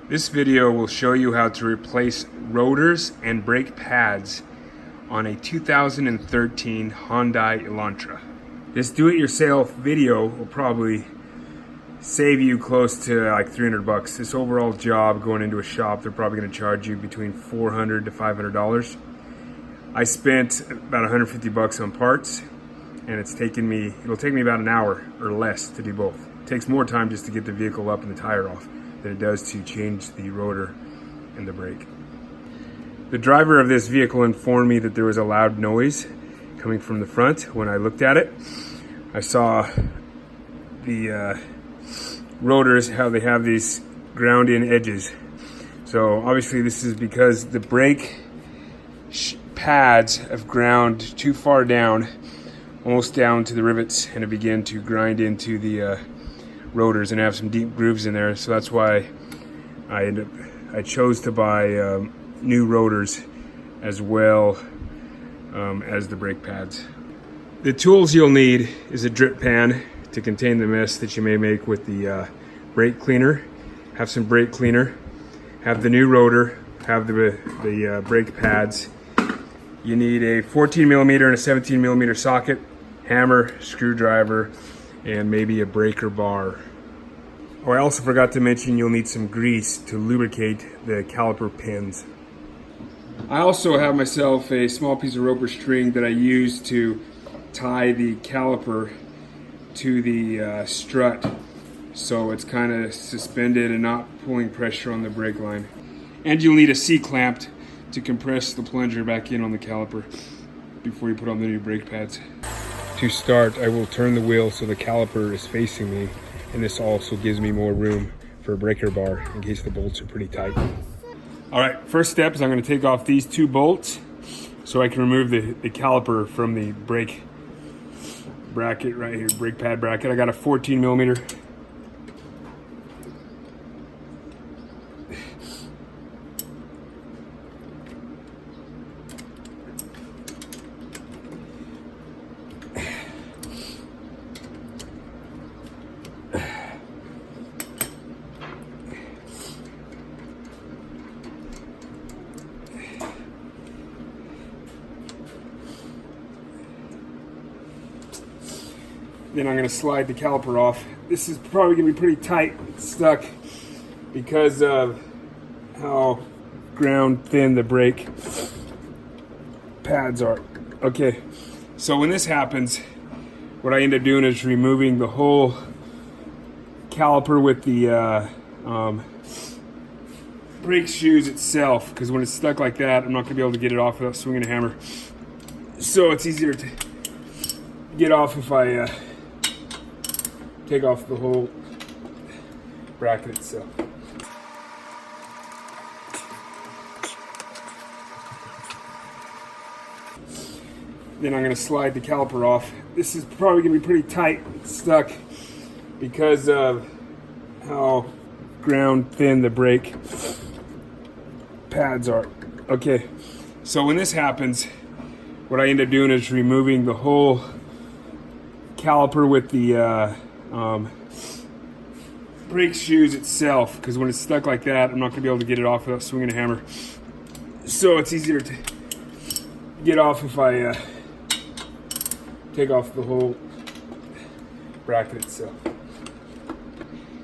This video will show you how to replace rotors and brake pads on a 2013 Hyundai Elantra. This do-it-yourself video will probably save you close to like 300 bucks. This overall job going into a shop, they're probably going to charge you between $400 to $500. I spent about 150 bucks on parts, and it'll take me about an hour or less to do both. It takes more time just to get the vehicle up and the tire off than it does to change the rotor and the brake. The driver of this vehicle informed me that there was a loud noise coming from the front. When I looked at it, I saw the rotors, how they have these ground-in edges. So obviously this is because the brake pads have ground too far down, almost down to the rivets, and it began to grind into the rotors and have some deep grooves in there. So that's why I chose to buy new rotors as well as the brake pads. The tools you'll need is a drip pan to contain the mess that you may make with the brake cleaner. Have some brake cleaner, have the new rotor, have the brake pads. You need a 14 millimeter and a 17 millimeter socket, hammer, screwdriver, and maybe a breaker bar. Oh, I also forgot to mention you'll need some grease to lubricate the caliper pins. I also have myself a small piece of roper string that I use to tie the caliper to the strut, so it's kind of suspended and not pulling pressure on the brake line. And you'll need a C-clamp to compress the plunger back in on the caliper before you put on the new brake pads. To start, I will turn the wheel so the caliper is facing me, and this also gives me more room for a breaker bar in case the bolts are pretty tight. All right, first step is I'm going to take off these two bolts so I can remove the caliper from the brake bracket right here, brake pad bracket. I got a 14 millimeter. Then I'm going to slide the caliper off. This is probably going to be pretty tight, stuck, because of how ground thin the brake pads are. Okay, so when this happens, what I end up doing is removing the whole caliper with the brake shoes itself, because when it's stuck like that, I'm not going to be able to get it off without swinging a hammer. So it's easier to get off if I take off the whole bracket itself. Then I'm going to slide the caliper off. This is probably going to be pretty tight, stuck, because of how ground thin the brake pads are. Okay, so when this happens, what I end up doing is removing the whole caliper with the brake shoes itself, because when it's stuck like that, I'm not going to be able to get it off without swinging a hammer. So it's easier to get off if I take off the whole bracket itself.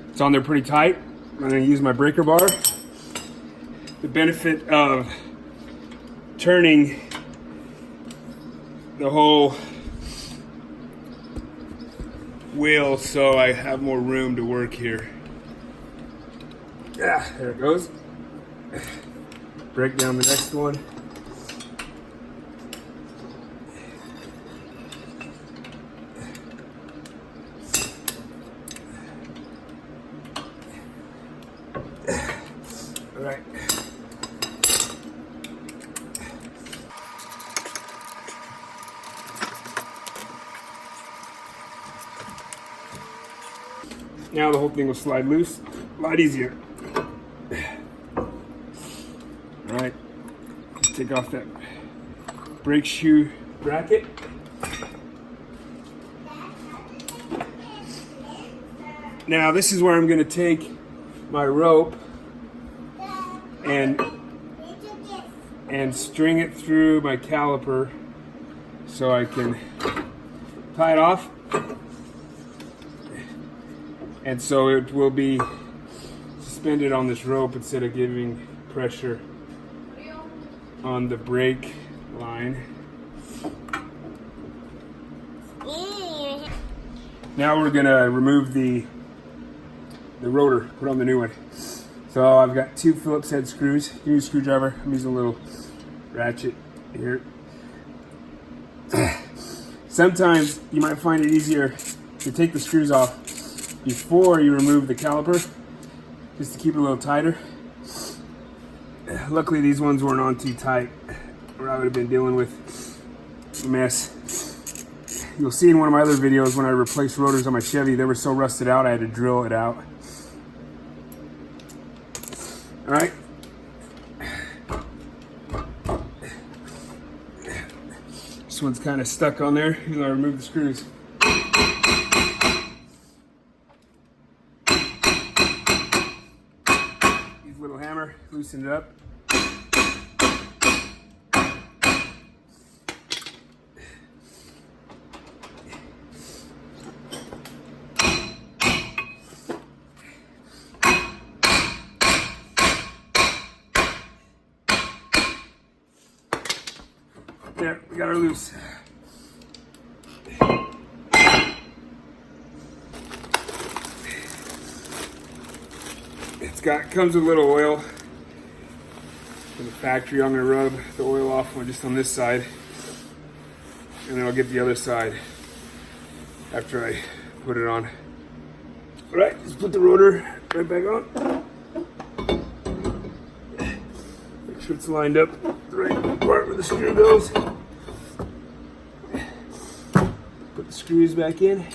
It's on there pretty tight. I'm going to use my breaker bar. The benefit of turning the whole wheel so I have more room to work here. Yeah, there it goes. Break down the next one. All right. Now the whole thing will slide loose, a lot easier. All right, take off that brake shoe bracket. Now this is where I'm going to take my rope and string it through my caliper so I can tie it off, and so it will be suspended on this rope instead of giving pressure on the brake line. Now we're gonna remove the rotor, put on the new one. So I've got 2 Phillips head screws. You can use a screwdriver. I'm using a little ratchet here. Sometimes you might find it easier to take the screws off before you remove the caliper, just to keep it a little tighter. Luckily these ones weren't on too tight, or I would have been dealing with a mess. You'll see in one of my other videos when I replaced rotors on my Chevy, they were so rusted out I had to drill it out. All right. This one's kind of stuck on there, even though I removed the screws. Use a little hammer, loosen it up. There, we got her loose. Comes with a little oil from the factory. I'm gonna rub the oil off just on this side, and then I'll get the other side after I put it on. All right, just put the rotor right back on. Make sure it's lined up the right part where the screw goes. Put the screws back in.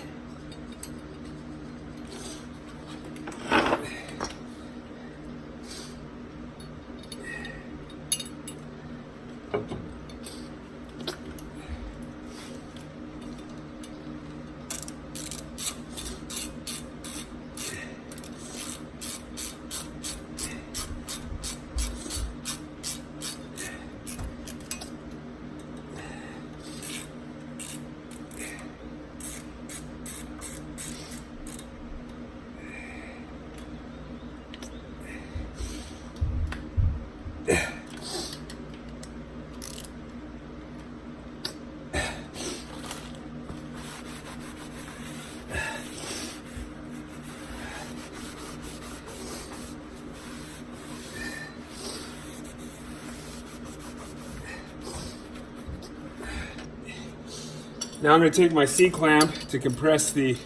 Now I'm going to take my C-clamp to compress the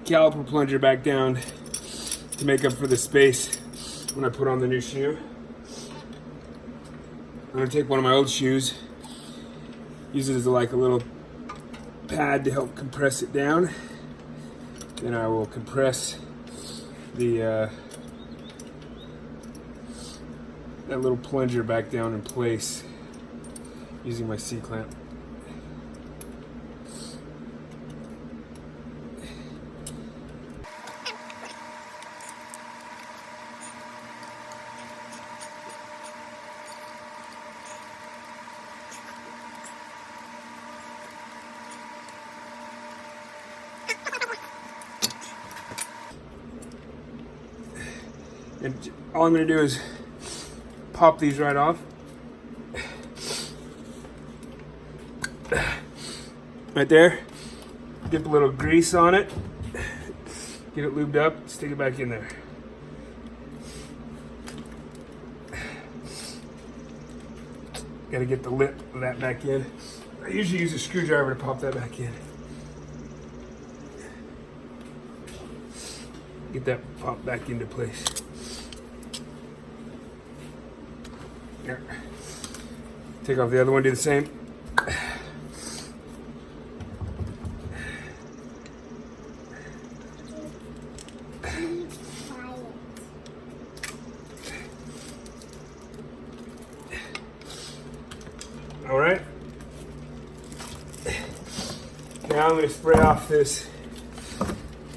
caliper plunger back down to make up for the space when I put on the new shoe. I'm going to take one of my old shoes, use it as like a little pad to help compress it down. Then I will compress the that little plunger back down in place using my C-clamp. And all I'm going to do is pop these right off. Right there. Dip a little grease on it. Get it lubed up. Stick it back in there. Got to get the lip of that back in. I usually use a screwdriver to pop that back in. Get that popped back into place. There. Take off the other one, do the same. All right. Now I'm going to spray off this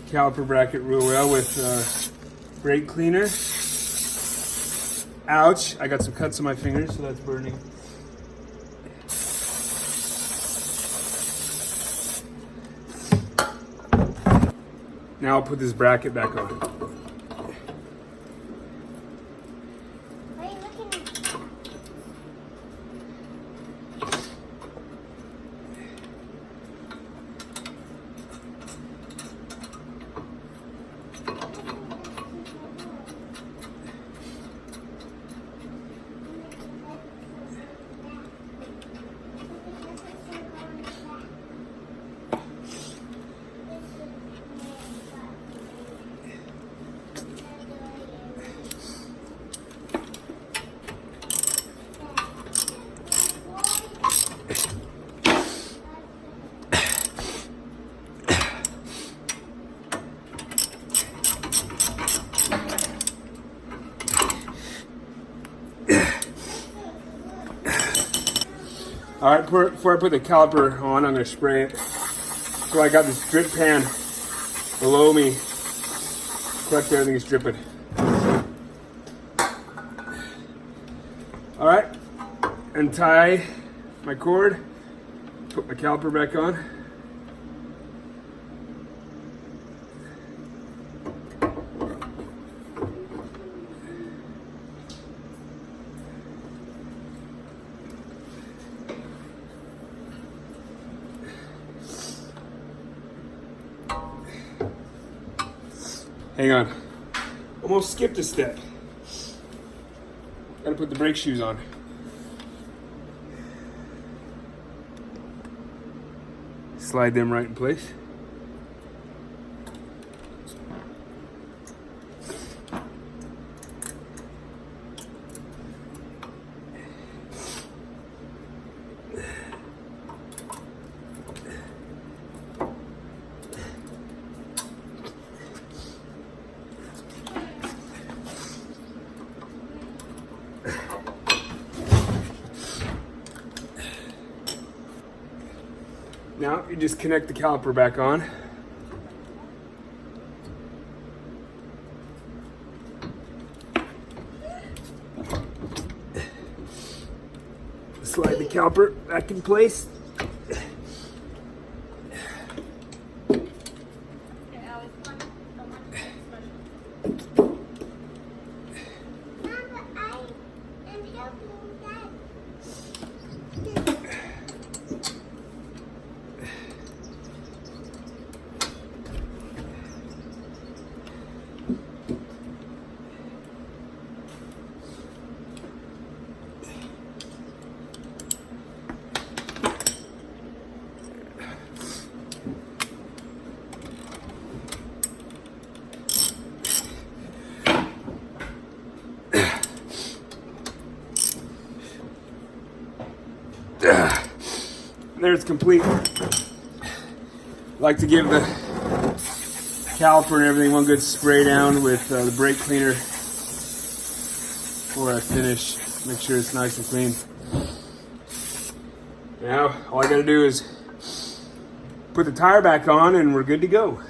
caliper bracket real well with brake cleaner. Ouch, I got some cuts on my fingers, so that's burning. Now I'll put this bracket back on. Why are you looking at me? All right, before I put the caliper on, I'm gonna spray it. So I got this drip pan below me. Collect everything is dripping. All right, untie my cord, put my caliper back on. Hang on, almost skipped a step. Gotta put the brake shoes on. Slide them right in place. Now you just connect the caliper back on. Slide the caliper back in place. There it's complete. Like to give the caliper and everything one good spray down with the brake cleaner before I finish. Make sure it's nice and clean. Now all I gotta do is put the tire back on and we're good to go.